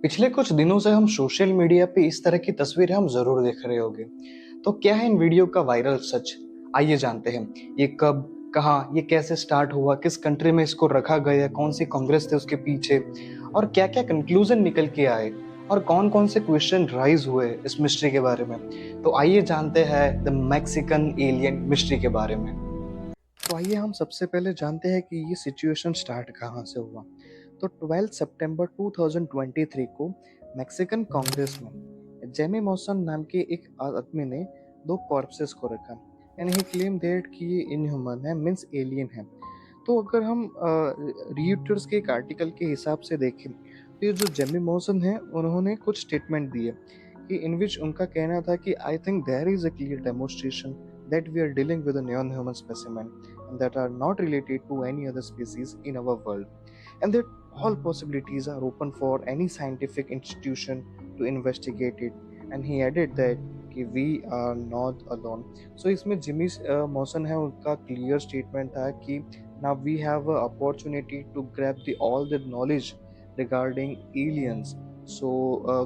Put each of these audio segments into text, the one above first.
पिछले कुछ दिनों से हम सोशल मीडिया पे इस तरह की तस्वीरें हम जरूर देख रहे होंगे। तो क्या है इन वीडियो का वायरल सच? आइए जानते हैं। ये कब, कहाँ, ये कैसे स्टार्ट हुआ, किस कंट्री में इसको रखा गया, कौन सी कांग्रेस थे उसके पीछे, और क्या क्या कंक्लूजन निकल के आए, और कौन कौन से क्वेश्चन राइज हुए इस मिस्ट्री के बारे में। तो आइए जानते हैं द मैक्सिकन एलियन मिस्ट्री के बारे में। तो आइए हम सबसे पहले जानते हैं कि ये सिचुएशन स्टार्ट कहाँ से हुआ। तो 12 सितंबर 2023 को मैक्सिकन कांग्रेस में जेमी मॉसन नाम के एक आदमी ने दो कॉर्पसेस को रखा एंड ही क्लेम दैट कि ये इनह्यूमन है, मीन्स एलियन है। तो अगर हम रियूटर्स के एक आर्टिकल के हिसाब से देखें तो ये जो जेमी मॉसन है उन्होंने कुछ स्टेटमेंट दिए कि इन विच उनका कहना था कि I think there is a clear demonstration that we are dealing with a non-human specimen and that are not related to any other species in our world, and that all possibilities are open for any scientific institution to investigate it. And he added that कि we are not alone. So इसमें Jimmy Mawson है उनका clear statement था कि now we have a opportunity to grab the all the knowledge regarding aliens. So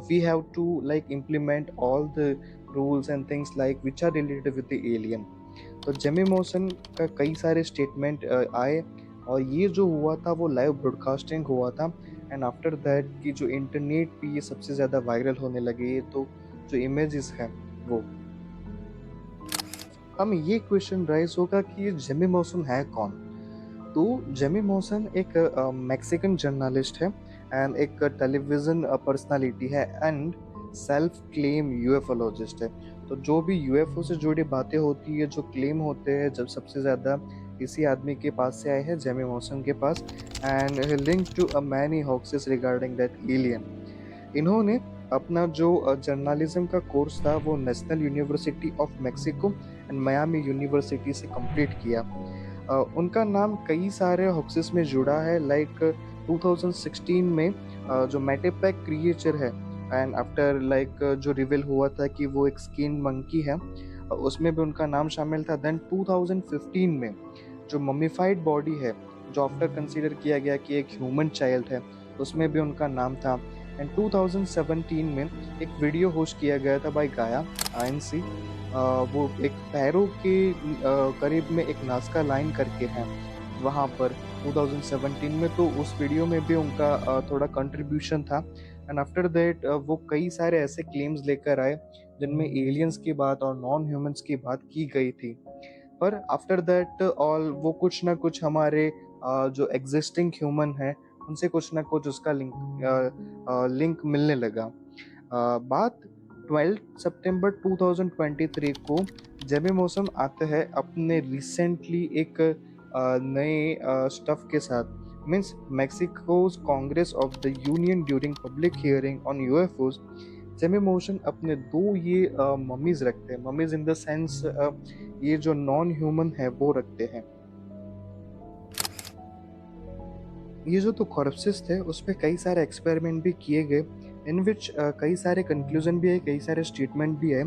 we have to like implement all the rules and things like which are related with the alien. तो Jamie Mawson का कई सारे statement आए और ये जो हुआ था वो लाइव ब्रॉडकास्टिंग हुआ था। एंड आफ्टर दैट कि जो इंटरनेट पे ये सबसे ज़्यादा वायरल होने लगे ये तो जो इमेजेस हैं वो। हम ये क्वेश्चन राइज होगा कि ये जेमी मॉसन है कौन। तो जेमी मॉसन एक मैक्सिकन जर्नलिस्ट है एंड एक टेलीविज़न पर्सनालिटी है एंड सेल्फ क्लेम यूएफोलॉजिस्ट है। तो जो भी यूएफओ से जुड़ी बातें होती है, जो क्लेम होते हैं, जब सबसे ज़्यादा इसी आदमी के पास से आए हैं, जेमी मॉसन के पास। And link to a many hoaxes regarding that alien. इन्होंने अपना जो जर्नलिज्म का कोर्स था वो National University of Mexico and Miami University से कंप्लीट किया। उनका नाम कई सारे हॉक्सेस में जुड़ा है लाइक 2016 में जो मेटेपैक क्रिएचर है एंड आफ्टर लाइक जो रिवील हुआ था कि वो एक स्किन मंकी है, उसमें भी उनका नाम शामिल था। देन 2015 में जो मम्मीफाइड बॉडी है जो आफ्टर कंसीडर किया गया कि एक ह्यूमन चाइल्ड है, उसमें भी उनका नाम था। एंड 2017 में एक वीडियो होस्ट किया गया था बाय गाया आईएनसी। वो एक पैरों के करीब में एक नास्का लाइन करके है वहाँ पर 2017 में। तो उस वीडियो में भी उनका थोड़ा कंट्रीब्यूशन था। एंड आफ्टर दैट वो कई सारे ऐसे क्लेम्स लेकर आए जिनमें एलियंस की बात और नॉन ह्यूमंस की बात की गई थी। पर आफ्टर दैट ऑल वो कुछ ना कुछ हमारे जो एग्जिस्टिंग ह्यूमन है उनसे कुछ ना कुछ उसका लिंक मिलने लगा। बात 12 सितंबर 2023 को जेबी मौसम आते हैं अपने रिसेंटली एक नए स्टफ के साथ, means Mexico's Congress of the Union during public hearing on UFOs. Jaime Maussan अपने दो ये ममीज रखते हैं, ममीज इन द सेंस ये जो नॉन ह्यूमन है वो रखते हैं। ये जो तो कॉर्पसेस थे उस पर कई सारे एक्सपेरिमेंट भी किए गए इन विच कई सारे कंक्लूजन भी है, कई सारे स्टेटमेंट भी है।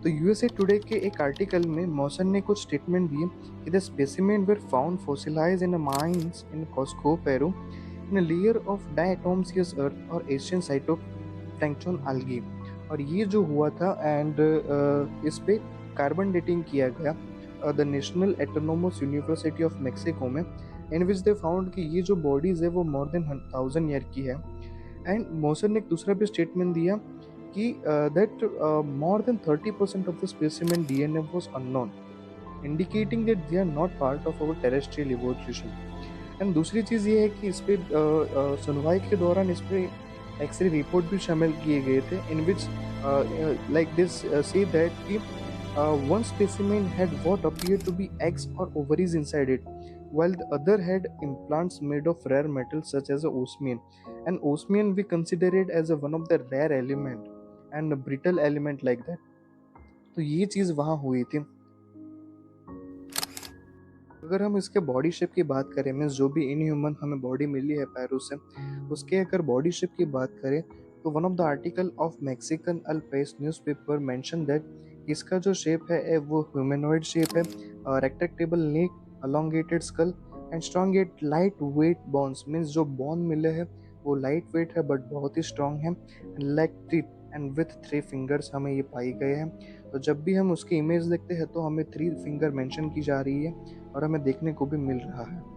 तो यूएसए टुडे के एक आर्टिकल में मॉसन ने कुछ स्टेटमेंट दिए कि the specimen were found fossilized in a mines in Cusco Peru in a layer of diatomaceous earth और एशियन साइटोप्लैंक्टन algae। और ये जो हुआ था एंड इस पे कार्बन डेटिंग किया गया the national autonomous university of Mexico में, इन विच दे फाउंड कि ये जो बॉडीज है वो मोर देन 1000 ईयर की है। एंड मॉसन ने एक दूसरा भी स्टेटमेंट दिया कि that more than 30% of the specimen DNA was unknown, indicating that they are not part of our terrestrial evolution. And दूसरी चीज़ ये है कि इस पे सुनवाई के दौरान इस पे एक्सरे रिपोर्ट भी शामिल किए गए थे इन विच लाइक दिस से दैट कि one specimen had what appeared to be eggs or ovaries inside it, while the other had implants made of rare metals such as osmium. And osmium we consider it as one of the rare element and a brittle element like that. तो ये चीज़ वहाँ हुई थी। अगर हम इसके body shape की बात करें, मीन्स जो भी इनह्यूमन हमें बॉडी मिली है पैरों से, उसके अगर बॉडी शेप की बात करें तो one of the article of Mexican El Pais newspaper mention that इसका जो शेप है वो ह्यूमनॉइड शेप है, retractable neck, elongated skull and strong at light weight bones. Means जो बोन मिले हैं वो लाइट वेट है बट बहुत ही स्ट्रॉन्ग है, like teeth and with 3 fingers हमें ये पाई गए हैं। तो जब भी हम उसकी इमेज देखते हैं तो हमें 3 फिंगर मेंशन की जा रही है और हमें देखने को भी मिल रहा है।